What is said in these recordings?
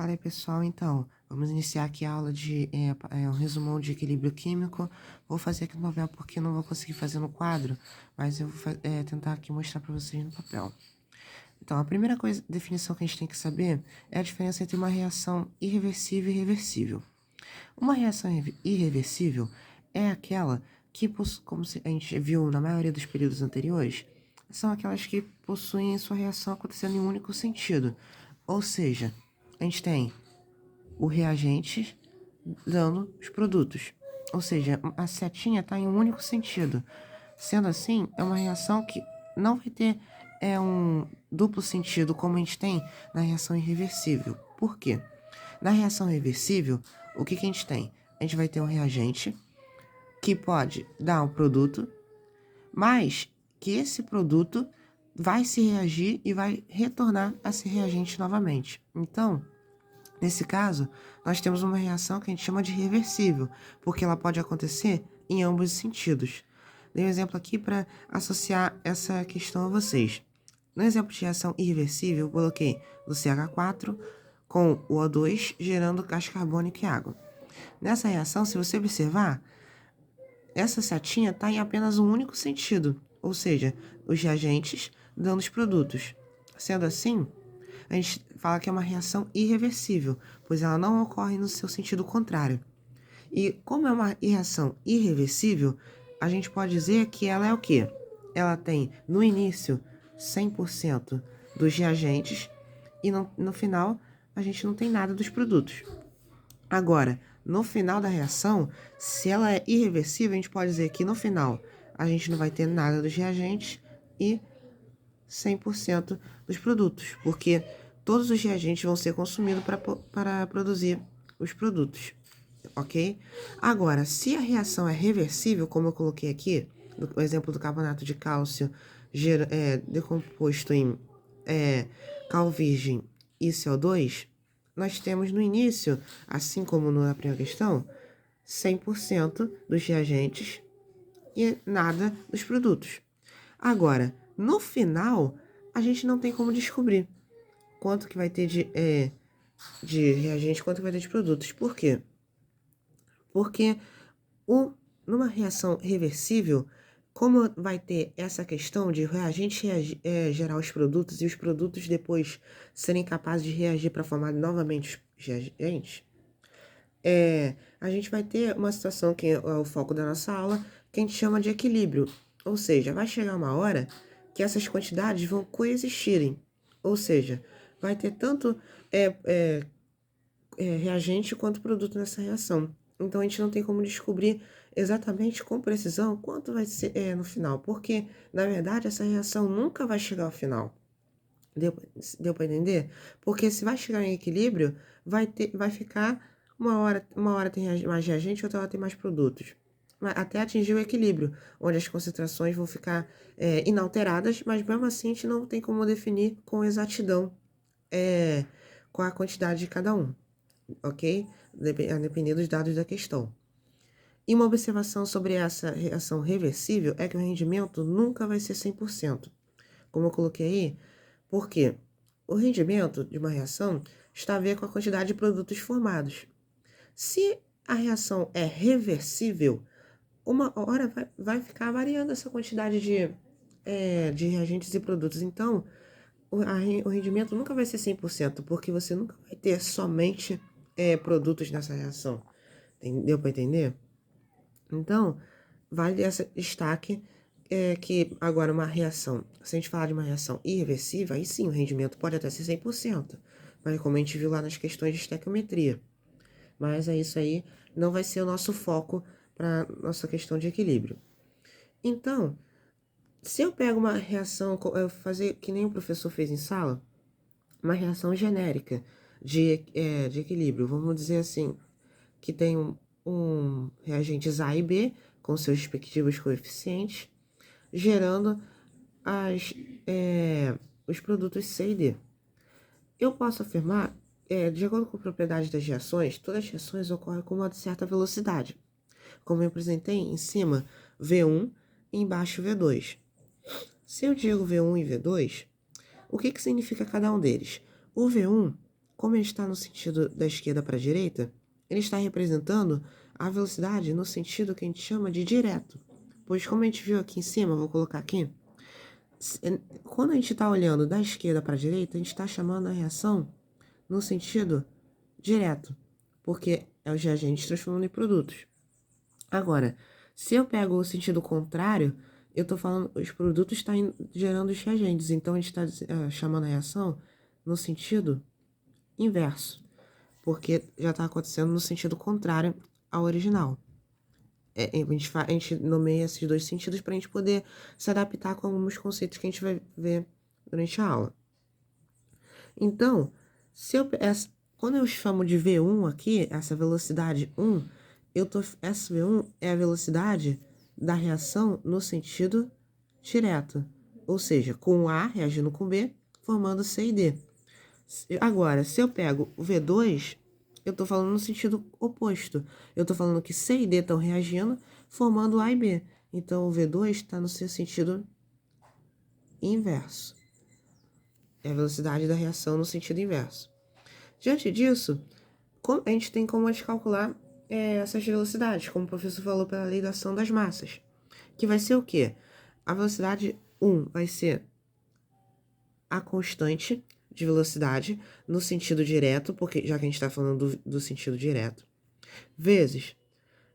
Fala aí, pessoal. Então, vamos iniciar aqui a aula de um resumão de equilíbrio químico. Vou fazer aqui no papel porque não vou conseguir fazer no quadro, mas eu vou tentar aqui mostrar para vocês no papel. Então, a primeira definição que a gente tem que saber é a diferença entre uma reação irreversível e reversível. Uma reação irreversível é aquela que, como a gente viu na maioria dos períodos anteriores, são aquelas que possuem sua reação acontecendo em um único sentido. Ou seja, a gente tem o reagente dando os produtos. Ou seja, a setinha está em um único sentido. Sendo assim, é uma reação que não vai ter um duplo sentido como a gente tem na reação irreversível. Por quê? Na reação reversível, o que a gente tem? A gente vai ter um reagente que pode dar um produto, mas que esse produto vai se reagir e vai retornar a ser reagente novamente. Então, nesse caso, nós temos uma reação que a gente chama de reversível, porque ela pode acontecer em ambos os sentidos. Dei um exemplo aqui para associar essa questão a vocês. No exemplo de reação irreversível, eu coloquei o CH4 com o O2 gerando gás carbônico e água. Nessa reação, se você observar, essa setinha está em apenas um único sentido, ou seja, os reagentes dando os produtos. Sendo assim, a gente fala que é uma reação irreversível, pois ela não ocorre no seu sentido contrário. E como é uma reação irreversível, a gente pode dizer que ela é o quê? Ela tem, no início, 100% dos reagentes e no final a gente não tem nada dos produtos. Agora, no final da reação, se ela é irreversível, a gente pode dizer que no final a gente não vai ter nada dos reagentes e 100% dos produtos, porque todos os reagentes vão ser consumidos para produzir os produtos, ok? Agora, se a reação é reversível, como eu coloquei aqui, o exemplo do carbonato de cálcio decomposto em cal virgem e CO2, nós temos no início, assim como na primeira questão, 100% dos reagentes e nada dos produtos. Agora, no final, a gente não tem como descobrir quanto que vai ter de reagente, quanto que vai ter de produtos. Por quê? Porque numa reação reversível, como vai ter essa questão de reagente gerar os produtos e os produtos depois serem capazes de reagir para formar novamente os reagentes, a gente vai ter uma situação que é o foco da nossa aula, que a gente chama de equilíbrio. Ou seja, vai chegar uma hora que essas quantidades vão coexistirem. Ou seja, vai ter tanto reagente quanto produto nessa reação. Então, a gente não tem como descobrir exatamente com precisão quanto vai ser no final. Porque, na verdade, essa reação nunca vai chegar ao final. Deu para entender? Porque se vai chegar em equilíbrio, vai ficar uma hora tem mais reagente, outra hora tem mais produtos. Até atingir o equilíbrio, onde as concentrações vão ficar inalteradas, mas mesmo assim a gente não tem como definir com exatidão qual a quantidade de cada um, ok? A depender dos dados da questão. E uma observação sobre essa reação reversível é que o rendimento nunca vai ser 100%. Como eu coloquei aí, porque o rendimento de uma reação está a ver com a quantidade de produtos formados. Se a reação é reversível, uma hora vai ficar variando essa quantidade de reagentes e produtos. Então, o rendimento nunca vai ser 100%, porque você nunca vai ter somente produtos nessa reação. Deu para entender? Então, vale esse destaque que agora uma reação, se a gente falar de uma reação irreversível, aí sim o rendimento pode até ser 100%, mas como a gente viu lá nas questões de estequiometria. Mas isso aí não vai ser o nosso foco para nossa questão de equilíbrio. Então, se eu pego uma reação, eu fazer que nem o professor fez em sala, uma reação genérica de equilíbrio, vamos dizer assim, que tem reagentes A e B com seus respectivos coeficientes, gerando os produtos C e D. Eu posso afirmar, de acordo com a propriedade das reações, todas as reações ocorrem com uma certa velocidade. Como eu apresentei em cima, V1 e embaixo V2. Se eu digo V1 e V2, o que significa cada um deles? O V1 como ele está no sentido da esquerda para a direita, ele está representando a velocidade no sentido que a gente chama de direto. Pois como a gente viu aqui em cima, eu vou colocar aqui, quando a gente está olhando da esquerda para a direita, a gente está chamando a reação no sentido direto, porque é os reagentes transformando em produtos. Agora, se eu pego o sentido contrário, eu estou falando, os produtos estão gerando os reagentes, então a gente está chamando a reação no sentido inverso, porque já está acontecendo no sentido contrário ao original. A gente nomeia esses dois sentidos para a gente poder se adaptar com alguns conceitos que a gente vai ver durante a aula. Então, quando eu chamo de V1 aqui, essa velocidade 1, essa V1 é a velocidade da reação no sentido direto, ou seja, com A reagindo com B, formando C e D. Agora, se eu pego o V2, eu estou falando no sentido oposto. Eu estou falando que C e D estão reagindo, formando A e B. Então, o V2 está no seu sentido inverso. É a velocidade da reação no sentido inverso. Diante disso, a gente tem como calcular essas velocidades, como o professor falou, pela lei da ação das massas. Que vai ser o quê? A velocidade 1 vai ser a constante de velocidade no sentido direto, porque já que a gente está falando do sentido direto, vezes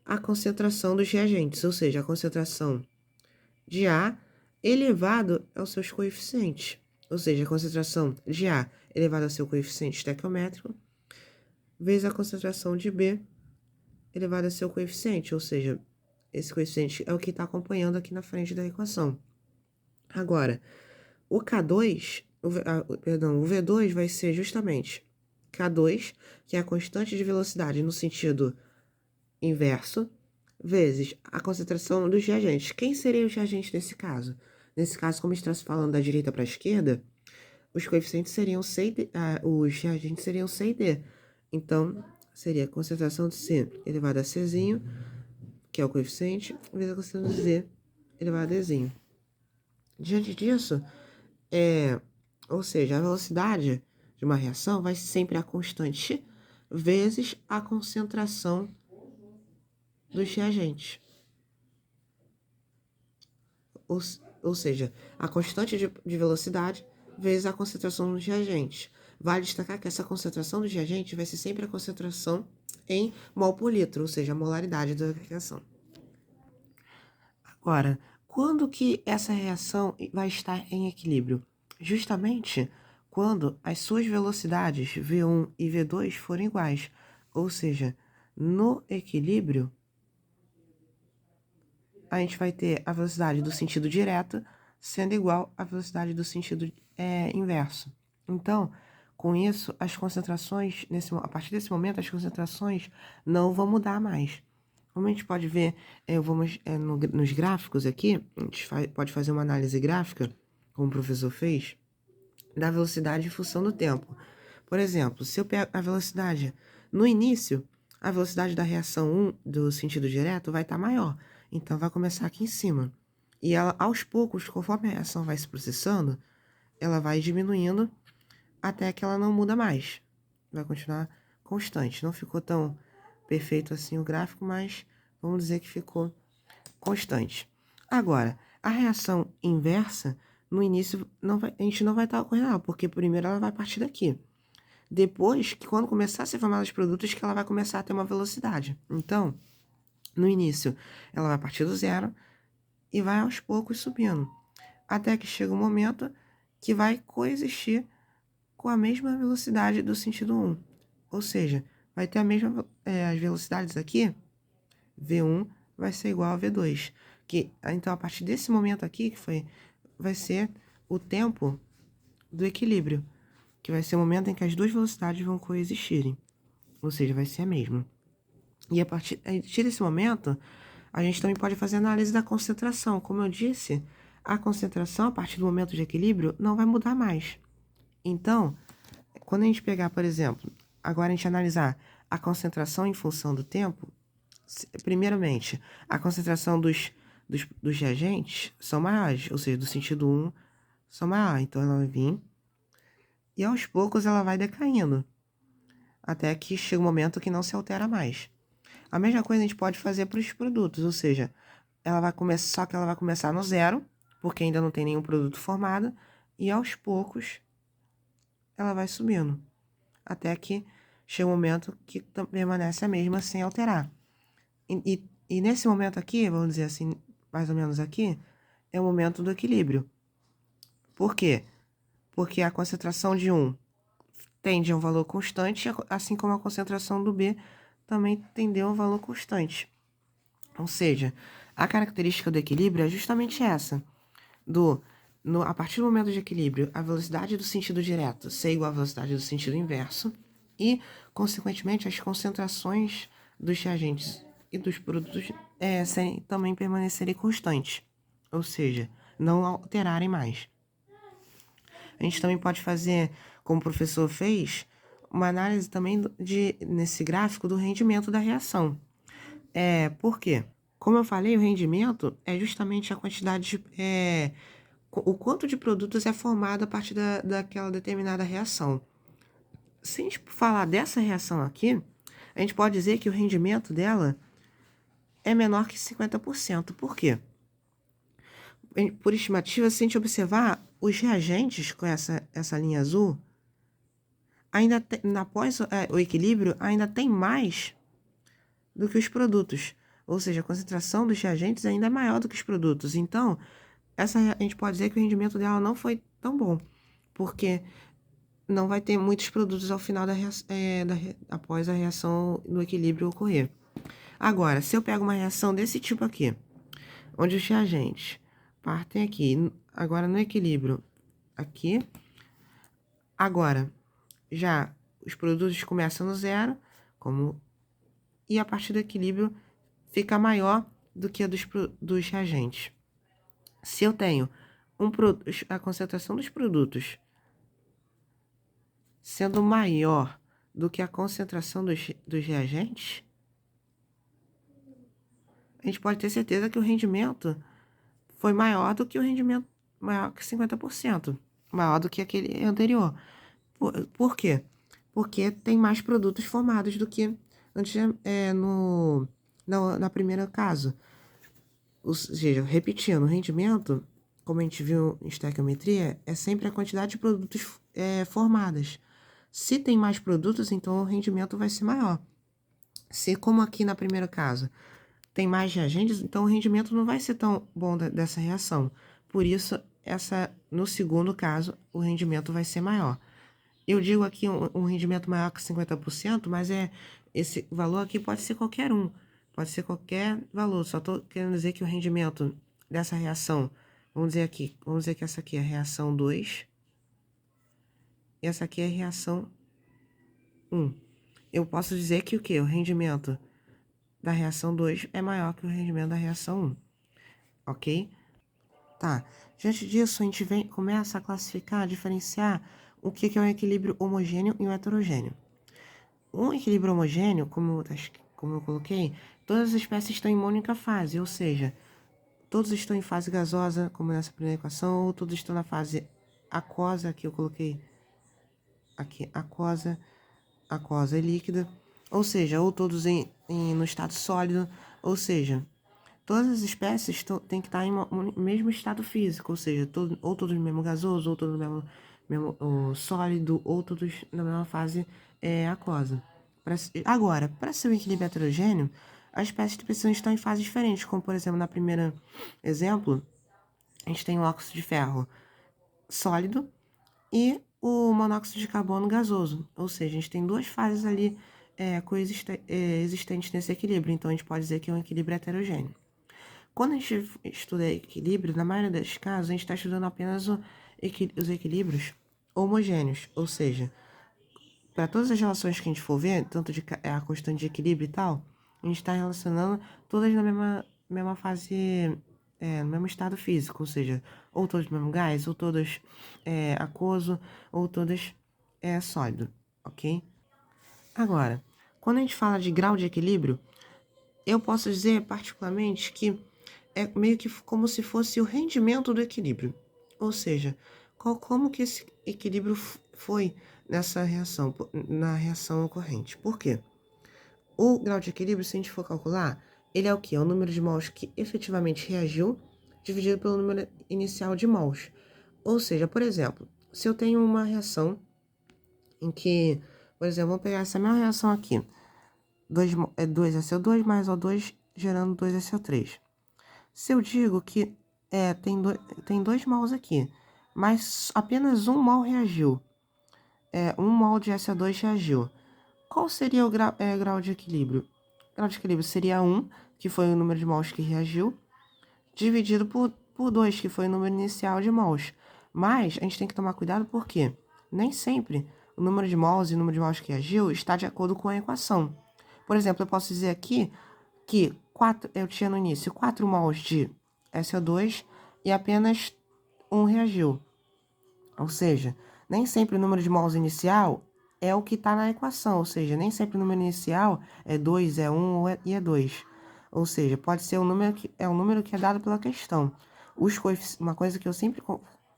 a concentração dos reagentes, ou seja, a concentração de A elevado aos seus coeficientes, ou seja, a concentração de A elevado ao seu coeficiente estequiométrico, vezes a concentração de B elevado ao seu coeficiente, ou seja, esse coeficiente é o que está acompanhando aqui na frente da equação. Agora, o K2, o V2 vai ser justamente K2, que é a constante de velocidade no sentido inverso, vezes a concentração dos reagentes. Quem seriam os reagentes nesse caso? Nesse caso, como está se falando da direita para a esquerda, os coeficientes seriam C e D, os reagentes seriam C e D. Então, seria a concentração de C elevado a Czinho, que é o coeficiente, vezes a concentração de Z elevado a Dzinho. Diante disso, ou seja, a velocidade de uma reação vai ser sempre a constante vezes a concentração dos reagentes. Ou seja, a constante de velocidade vezes a concentração dos reagentes. Vale destacar que essa concentração dos reagentes vai ser sempre a concentração em mol por litro, ou seja, a molaridade da reação. Agora, quando que essa reação vai estar em equilíbrio? Justamente quando as suas velocidades V1 e V2 forem iguais, ou seja, no equilíbrio, a gente vai ter a velocidade do sentido direto sendo igual à velocidade do sentido inverso. Então, com isso, as concentrações, a partir desse momento, as concentrações não vão mudar mais. Como a gente pode ver, nos gráficos aqui, a gente pode fazer uma análise gráfica, como o professor fez, da velocidade em função do tempo. Por exemplo, se eu pego a velocidade no início, a velocidade da reação 1 do sentido direto vai estar maior. Então, vai começar aqui em cima. E ela, aos poucos, conforme a reação vai se processando, ela vai diminuindo até que ela não muda mais. Vai continuar constante. Não ficou tão perfeito assim o gráfico, mas vamos dizer que ficou constante. Agora, a reação inversa, no início, a gente não vai estar ocorrendo, porque primeiro ela vai partir daqui. Depois, que quando começar a ser formada os produtos, que ela vai começar a ter uma velocidade. Então, no início, ela vai partir do zero e vai aos poucos subindo. Até que chega um momento que vai coexistir com a mesma velocidade do sentido 1. Ou seja, vai ter as velocidades aqui, V1 vai ser igual a V2. Então, a partir desse momento aqui, vai ser o tempo do equilíbrio, que vai ser o momento em que as duas velocidades vão coexistirem. Ou seja, vai ser a mesma. E a partir desse momento, a gente também pode fazer análise da concentração. Como eu disse, a concentração, a partir do momento de equilíbrio, não vai mudar mais. Então, quando a gente pegar, por exemplo, agora a gente analisar a concentração em função do tempo, primeiramente, a concentração dos reagentes são maiores, ou seja, do sentido 1 são maiores. Então, ela vai vir e aos poucos ela vai decaindo. até que chega um momento que não se altera mais. A mesma coisa a gente pode fazer para os produtos, ou seja, ela vai começar, só que ela vai começar no zero, porque ainda não tem nenhum produto formado, e aos poucos ela vai subindo, até que chega um momento que permanece a mesma sem alterar. E nesse momento aqui, vamos dizer assim, mais ou menos aqui, é o momento do equilíbrio. Por quê? Porque a concentração de um tende a um valor constante, assim como a concentração do B também tendeu a um valor constante. Ou seja, a característica do equilíbrio é justamente essa, a partir do momento de equilíbrio, a velocidade do sentido direto ser igual à velocidade do sentido inverso e, consequentemente, as concentrações dos reagentes e dos produtos também permanecerem constantes, ou seja, não alterarem mais. A gente também pode fazer, como o professor fez, uma análise também nesse gráfico do rendimento da reação. Por quê? Como eu falei, o rendimento é justamente a quantidade o quanto de produtos é formado a partir daquela determinada reação. Se a gente falar dessa reação aqui, a gente pode dizer que o rendimento dela é menor que 50%. Por quê? Por estimativa, se a gente observar, os reagentes com essa linha azul, ainda após o equilíbrio, ainda tem mais do que os produtos. Ou seja, a concentração dos reagentes ainda é maior do que os produtos. Então, a gente pode dizer que o rendimento dela não foi tão bom, porque não vai ter muitos produtos ao final após a reação do equilíbrio ocorrer. Agora, se eu pego uma reação desse tipo aqui, onde os reagentes partem aqui, agora no equilíbrio aqui, agora já os produtos começam no zero, e a partir do equilíbrio fica maior do que a dos reagentes. Se eu tenho a concentração dos produtos sendo maior do que a concentração dos reagentes, a gente pode ter certeza que o rendimento foi maior do que o rendimento, maior que 50%, maior do que aquele anterior. Por quê? Porque tem mais produtos formados do que antes na primeira caso. Ou seja, repetindo, o rendimento, como a gente viu em estequiometria, é sempre a quantidade de produtos formadas. Se tem mais produtos, então o rendimento vai ser maior. Se, como aqui na primeira caso, tem mais reagentes, então o rendimento não vai ser tão bom dessa reação. Por isso, no segundo caso, o rendimento vai ser maior. Eu digo aqui um rendimento maior que 50%, mas esse valor aqui pode ser qualquer um. Pode ser qualquer valor. Só estou querendo dizer que o rendimento dessa reação, vamos dizer que essa aqui é a reação 2, e essa aqui é a reação 1. Eu posso dizer que o quê? O rendimento da reação 2 é maior que o rendimento da reação 1. Ok? Tá. Diante disso, a gente começa a classificar, diferenciar o que é um equilíbrio homogêneo e um heterogêneo. Um equilíbrio homogêneo, como eu coloquei, todas as espécies estão em uma única fase, ou seja, todos estão em fase gasosa, como nessa primeira equação, ou todos estão na fase aquosa, que eu coloquei aqui, aquosa e líquida, ou seja, ou todos no estado sólido, ou seja, todas as espécies têm que estar no mesmo estado físico, ou seja, ou todos no mesmo gasoso, ou todos no mesmo sólido, ou todos na mesma fase aquosa. Agora, para ser um equilíbrio heterogêneo, as espécies precisam estar em fases diferentes, como por exemplo, na primeira exemplo, a gente tem o óxido de ferro sólido e o monóxido de carbono gasoso, ou seja, a gente tem duas fases ali existentes nesse equilíbrio, então a gente pode dizer que é um equilíbrio heterogêneo. Quando a gente estuda equilíbrio, na maioria dos casos, a gente está estudando apenas os equilíbrios homogêneos, ou seja, para todas as relações que a gente for ver, tanto a constante de equilíbrio e tal, a gente está relacionando todas na mesma fase, no mesmo estado físico, ou seja, ou todos no mesmo gás, ou todos aquoso, ou todos sólido, ok? Agora, quando a gente fala de grau de equilíbrio, eu posso dizer particularmente que é meio que como se fosse o rendimento do equilíbrio. Ou seja, como que esse equilíbrio foi nessa reação, na reação ocorrente. Por quê? O grau de equilíbrio, se a gente for calcular, ele é o quê? É o número de mols que efetivamente reagiu dividido pelo número inicial de mols. Ou seja, por exemplo, se eu tenho uma reação em que, por exemplo, vamos pegar essa mesma reação aqui. 2SO2 mais O2 gerando 2SO3. Se eu digo que tem 2 mols aqui, mas apenas um mol reagiu, 1 mol de SO2 reagiu, qual seria o grau de equilíbrio? O grau de equilíbrio seria 1, que foi o número de mols que reagiu, dividido por 2, que foi o número inicial de mols. Mas a gente tem que tomar cuidado porque nem sempre o número de mols e o número de mols que reagiu está de acordo com a equação. Por exemplo, eu posso dizer aqui que eu tinha no início 4 mols de SO2 e apenas 1 reagiu. Ou seja, nem sempre o número de mols inicial é o que está na equação. Ou seja, nem sempre o número inicial é 2, é 1 e é 2. Ou seja, pode ser um número que é dado pela questão. Uma coisa que eu sempre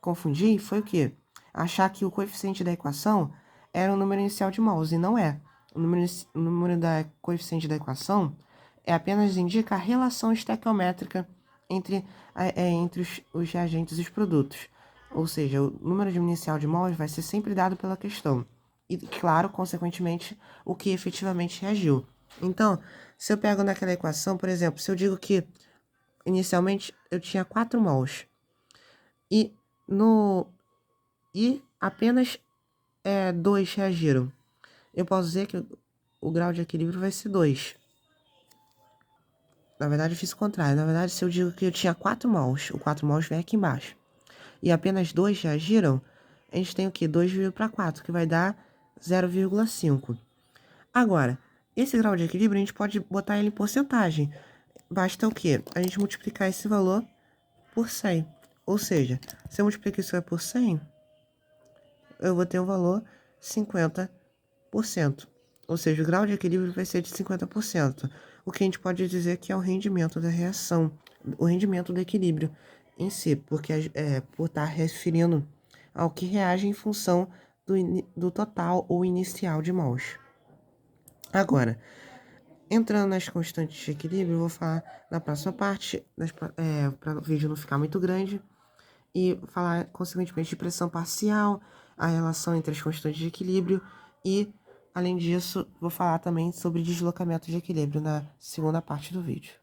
confundi foi o quê? Achar que o coeficiente da equação era o número inicial de mols, e não é. O número da coeficiente da equação apenas indica a relação estequiométrica entre os reagentes e os produtos. Ou seja, o número inicial de mols vai ser sempre dado pela questão. E, claro, consequentemente, o que efetivamente reagiu. Então, se eu pego naquela equação, por exemplo, se eu digo que inicialmente eu tinha 4 mols e apenas 2 reagiram, eu posso dizer que o grau de equilíbrio vai ser 2. Na verdade, eu fiz o contrário. Na verdade, se eu digo que eu tinha 4 mols, o 4 mols vem aqui embaixo, e apenas 2 reagiram, a gente tem o quê? 2 para 4, que vai dar 0,5. Agora, esse grau de equilíbrio a gente pode botar ele em porcentagem. Basta o quê? A gente multiplicar esse valor por 100. Ou seja, se eu multiplicar isso por 100, eu vou ter o valor 50%. Ou seja, o grau de equilíbrio vai ser de 50%. O que a gente pode dizer que é o rendimento da reação, o rendimento do equilíbrio em si, porque por estar referindo ao que reage em função do total ou inicial de mols. Agora, entrando nas constantes de equilíbrio, eu vou falar na próxima parte, para o vídeo não ficar muito grande, e falar, consequentemente, de pressão parcial, a relação entre as constantes de equilíbrio e, além disso, vou falar também sobre deslocamento de equilíbrio na segunda parte do vídeo.